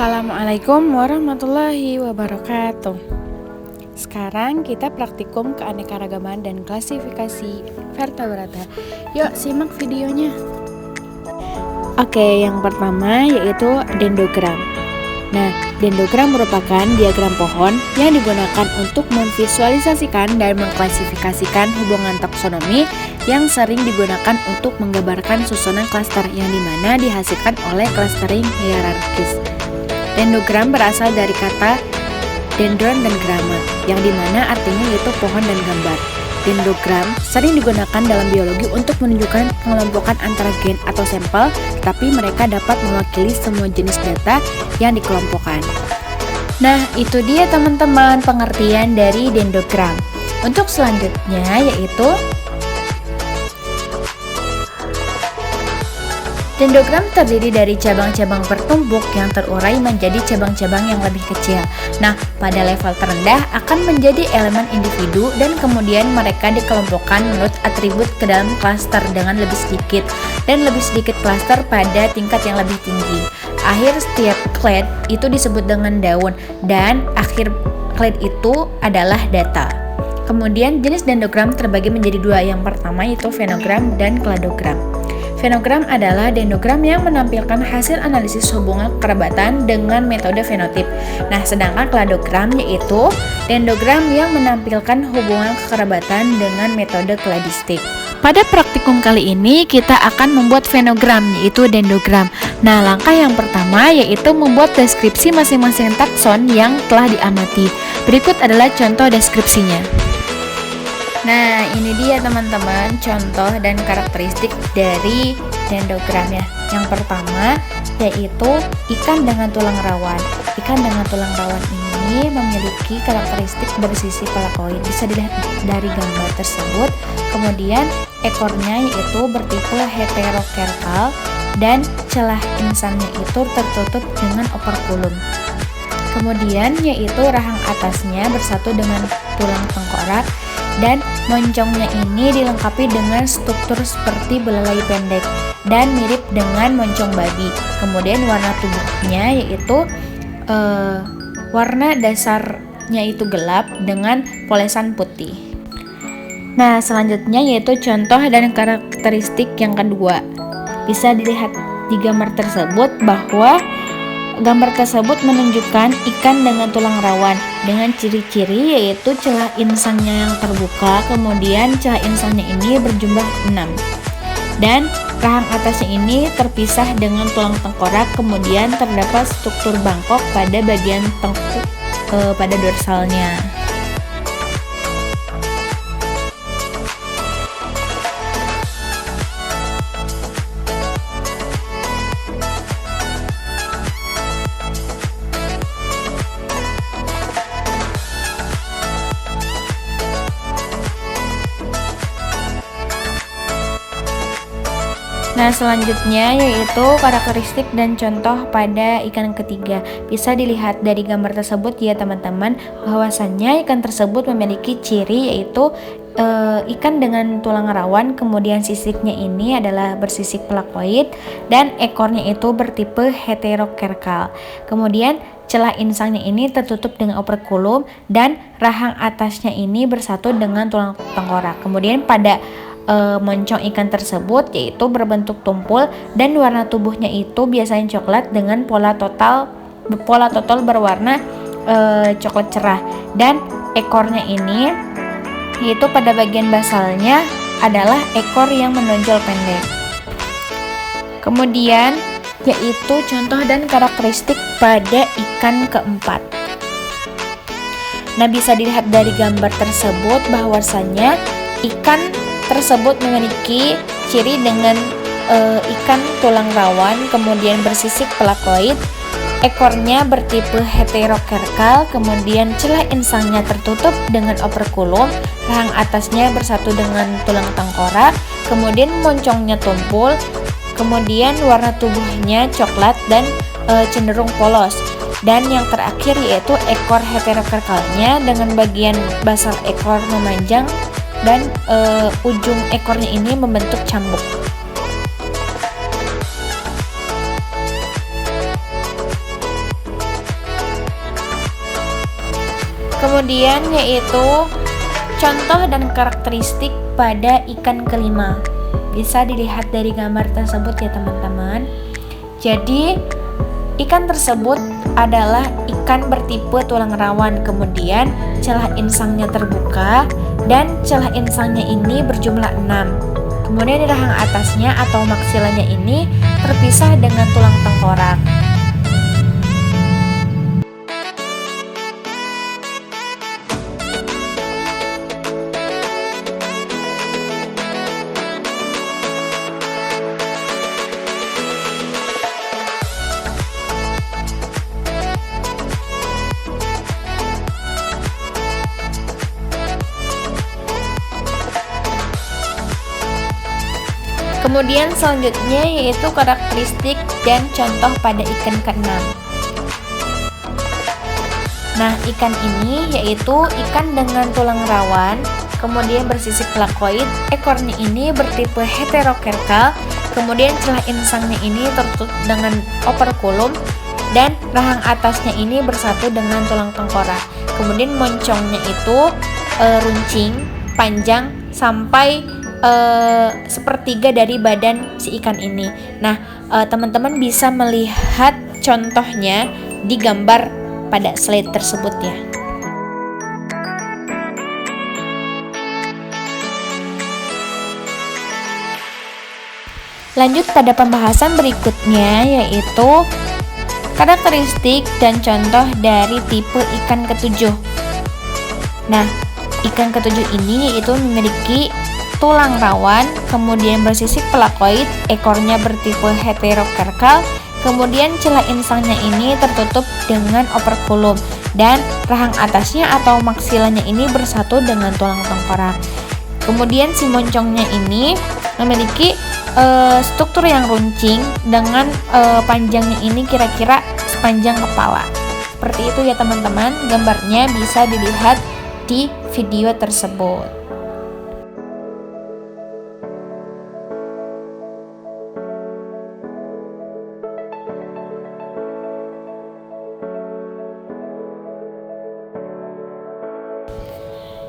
Assalamualaikum warahmatullahi wabarakatuh. Sekarang kita praktikum keanekaragaman dan klasifikasi vertebrata. Yuk simak videonya. Oke, yang pertama yaitu dendrogram. Nah, dendrogram merupakan diagram pohon yang digunakan untuk memvisualisasikan dan mengklasifikasikan hubungan taksonomi yang sering digunakan untuk menggambarkan susunan klaster yang dimana dihasilkan oleh clustering hierarkis. Dendrogram berasal dari kata dendron dan grama, yang dimana artinya yaitu pohon dan gambar. Dendrogram sering digunakan dalam biologi untuk menunjukkan pengelompokan antara gen atau sampel, tetapi mereka dapat mewakili semua jenis data yang dikelompokkan. Nah, itu dia teman-teman pengertian dari dendrogram. Untuk selanjutnya yaitu dendrogram terdiri dari cabang-cabang bertumpuk yang terurai menjadi cabang-cabang yang lebih kecil. Nah, pada level terendah akan menjadi elemen individu dan kemudian mereka dikelompokkan menurut atribut ke dalam klaster dengan lebih sedikit dan lebih sedikit klaster pada tingkat yang lebih tinggi. Akhir setiap clade itu disebut dengan daun dan akhir clade itu adalah data. Kemudian jenis dendrogram terbagi menjadi dua. Yang pertama yaitu fenogram dan kladogram. Fenogram adalah dendrogram yang menampilkan hasil analisis hubungan kekerabatan dengan metode fenotip. Nah, sedangkan kladogram yaitu dendrogram yang menampilkan hubungan kekerabatan dengan metode kladistik. Pada praktikum kali ini kita akan membuat fenogram yaitu dendrogram. Nah, langkah yang pertama yaitu membuat deskripsi masing-masing takson yang telah diamati. Berikut adalah contoh deskripsinya. Nah, ini dia teman-teman contoh dan karakteristik dari dendrogram ya. Yang pertama yaitu ikan dengan tulang rawan. Ikan dengan tulang rawan ini memiliki karakteristik bersisi palakoid. Bisa dilihat dari gambar tersebut. Kemudian ekornya yaitu bertipe heterokerkal dan celah insannya itu tertutup dengan operkulum. Kemudian yaitu rahang atasnya bersatu dengan tulang tengkorak dan moncongnya ini dilengkapi dengan struktur seperti belalai pendek dan mirip dengan moncong babi. Kemudian warna tubuhnya yaitu warna dasarnya itu gelap dengan polesan putih. Nah, selanjutnya yaitu contoh dan karakteristik yang kedua. Bisa dilihat di gambar tersebut bahwa gambar tersebut menunjukkan ikan dengan tulang rawan dengan ciri-ciri yaitu celah insangnya yang terbuka, kemudian celah insangnya ini berjumlah 6 dan rahang atasnya ini terpisah dengan tulang tengkorak, kemudian terdapat struktur bangkok pada bagian tengkuk pada dorsalnya. Nah, selanjutnya yaitu karakteristik dan contoh pada ikan ketiga. Bisa dilihat dari gambar tersebut ya teman-teman, bahwasannya ikan tersebut memiliki ciri yaitu ikan dengan tulang rawan, kemudian sisiknya ini adalah bersisik palakoid dan ekornya itu bertipe heterokerkal. Kemudian celah insangnya ini tertutup dengan operkulum dan rahang atasnya ini bersatu dengan tulang tengkorak. Kemudian pada moncong ikan tersebut yaitu berbentuk tumpul dan warna tubuhnya itu biasanya coklat dengan pola total berwarna coklat cerah dan ekornya ini yaitu pada bagian basalnya adalah ekor yang menonjol pendek. Kemudian yaitu contoh dan karakteristik pada ikan keempat. Nah, bisa dilihat dari gambar tersebut bahwasannya ikan tersebut memiliki ciri dengan ikan tulang rawan, kemudian bersisik palakoid, ekornya bertipe heterokerkal, kemudian celah insangnya tertutup dengan operkulum, rahang atasnya bersatu dengan tulang tengkorak, kemudian moncongnya tumpul, kemudian warna tubuhnya coklat dan cenderung polos. Dan yang terakhir yaitu ekor heterokerkalnya dengan bagian basal ekor memanjang dan ujung ekornya ini membentuk cambuk. Kemudian yaitu contoh dan karakteristik pada ikan kelima. Bisa dilihat dari gambar tersebut ya teman-teman. Jadi ikan tersebut adalah ikan bertipe tulang rawan, kemudian celah insangnya terbuka dan celah insangnya ini berjumlah 6. Kemudian di rahang atasnya atau maksilanya ini terpisah dengan tulang tengkorak. Kemudian selanjutnya yaitu karakteristik dan contoh pada ikan keenam. Nah, ikan ini yaitu ikan dengan tulang rawan, kemudian bersisik plakoid, ekornya ini bertipe heterokerkal, kemudian celah insangnya ini tertutup dengan operkulum, dan rahang atasnya ini bersatu dengan tulang tengkorak. Kemudian moncongnya itu runcing, panjang sampai sepertiga dari badan si ikan ini. Nah, teman-teman bisa melihat contohnya di gambar pada slide tersebut ya. Lanjut pada pembahasan berikutnya yaitu karakteristik dan contoh dari tipe ikan ketujuh. Nah, ikan ketujuh ini yaitu memiliki tulang rawan, kemudian bersisik plakoid, ekornya bertipe heterokerkal, kemudian celah insangnya ini tertutup dengan operkulum, dan rahang atasnya atau maksilanya ini bersatu dengan tulang tengkorak. Kemudian si moncongnya ini memiliki struktur yang runcing dengan panjangnya ini kira-kira sepanjang kepala. Seperti itu ya teman-teman, gambarnya bisa dilihat di video tersebut.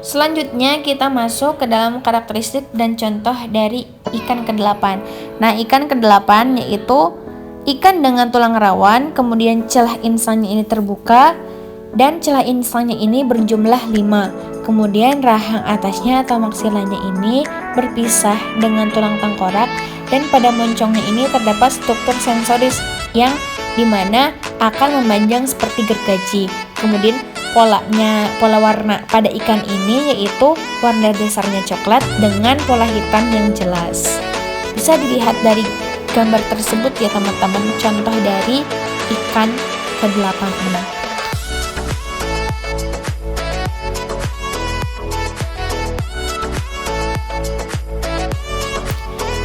Selanjutnya kita masuk ke dalam karakteristik dan contoh dari ikan ke-8. Nah, ikan ke-8 yaitu ikan dengan tulang rawan, kemudian celah insangnya ini terbuka dan celah insangnya ini berjumlah 5. Kemudian rahang atasnya atau maksilanya ini berpisah dengan tulang tengkorak, dan pada moncongnya ini terdapat struktur sensoris yang dimana akan memanjang seperti gergaji. Kemudian pola warna pada ikan ini yaitu warna dasarnya coklat dengan pola hitam yang jelas. Bisa dilihat dari gambar tersebut ya teman-teman, contoh dari ikan ke-8 ini.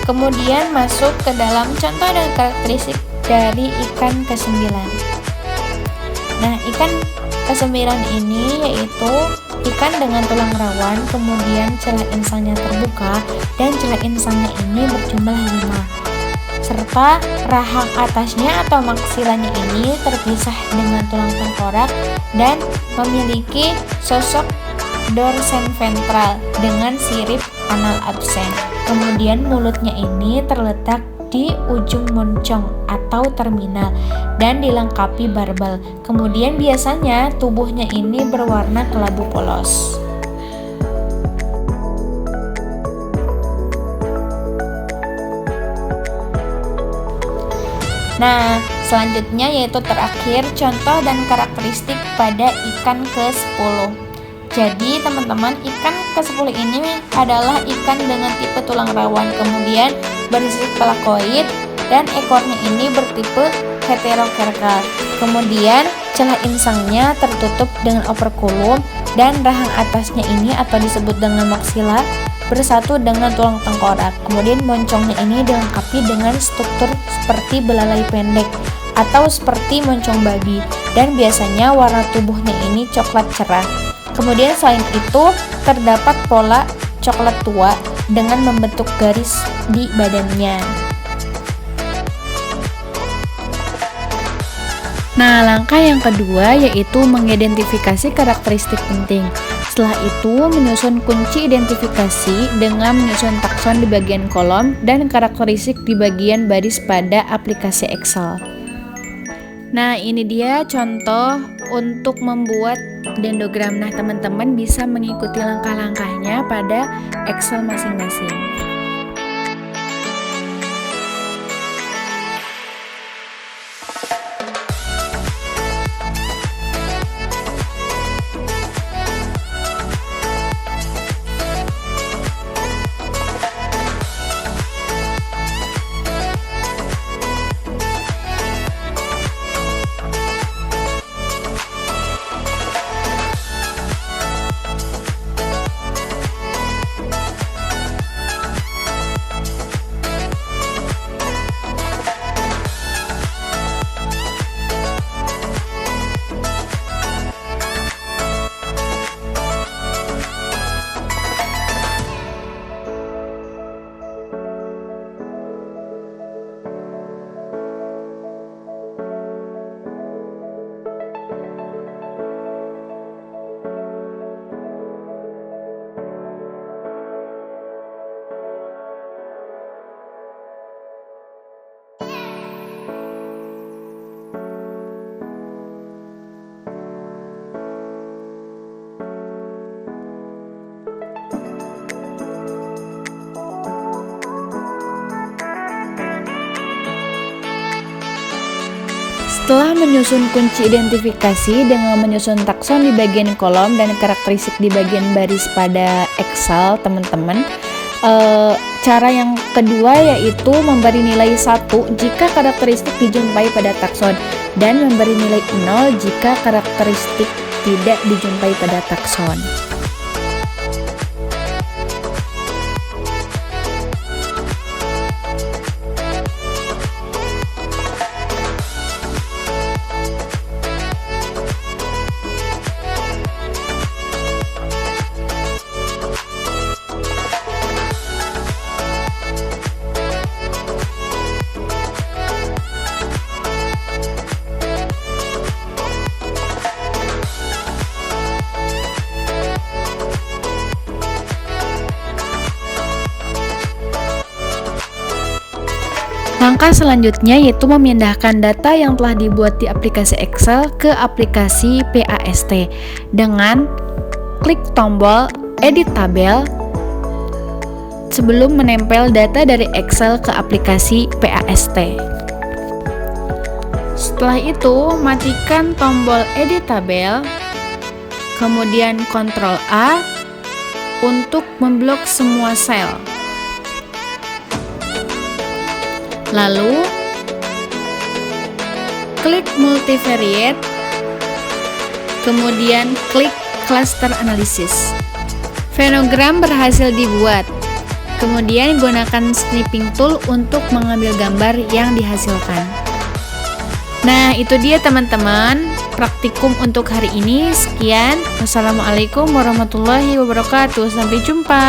Kemudian masuk ke dalam contoh dan karakteristik dari ikan ke-9. Nah, ikan ke-9 ini yaitu ikan dengan tulang rawan, kemudian celah insangnya terbuka dan celah insangnya ini berjumlah 5, serta rahang atasnya atau maksilanya ini terpisah dengan tulang tengkorak dan memiliki sosok dorsen ventral dengan sirip anal absen. Kemudian mulutnya ini terletak di ujung moncong atau terminal dan dilengkapi barbel. Kemudian biasanya tubuhnya ini berwarna kelabu polos. Nah, selanjutnya yaitu terakhir contoh dan karakteristik pada ikan ke-10. Jadi teman-teman, ikan ke-10 ini adalah ikan dengan tipe tulang rawan, kemudian bersisik plakoid dan ekornya ini bertipe heterokerkal. Kemudian celah insangnya tertutup dengan operkulum dan rahang atasnya ini atau disebut dengan maksila bersatu dengan tulang tengkorak. Kemudian moncongnya ini dilengkapi dengan struktur seperti belalai pendek atau seperti moncong babi, dan biasanya warna tubuhnya ini coklat cerah. Kemudian selain itu terdapat pola coklat tua dengan membentuk garis di badannya. Nah, langkah yang kedua yaitu mengidentifikasi karakteristik penting. Setelah itu, menyusun kunci identifikasi dengan menyusun takson di bagian kolom dan karakteristik di bagian baris pada aplikasi Excel. Nah, ini dia contoh untuk membuat dendrogram. Nah, teman-teman bisa mengikuti langkah-langkahnya pada Excel masing-masing. Setelah menyusun kunci identifikasi dengan menyusun takson di bagian kolom dan karakteristik di bagian baris pada Excel, teman-teman, cara yang kedua yaitu memberi nilai 1 jika karakteristik dijumpai pada takson dan memberi nilai 0 jika karakteristik tidak dijumpai pada takson. Langkah selanjutnya yaitu memindahkan data yang telah dibuat di aplikasi Excel ke aplikasi PAST dengan klik tombol Edit Tabel sebelum menempel data dari Excel ke aplikasi PAST. Setelah itu, matikan tombol Edit Tabel, kemudian Ctrl A untuk memblok semua sel. Lalu, klik Multivariate, kemudian klik Cluster Analysis. Venogram berhasil dibuat. Kemudian gunakan snipping tool untuk mengambil gambar yang dihasilkan. Nah, itu dia teman-teman praktikum untuk hari ini. Sekian. Wassalamualaikum warahmatullahi wabarakatuh. Sampai jumpa.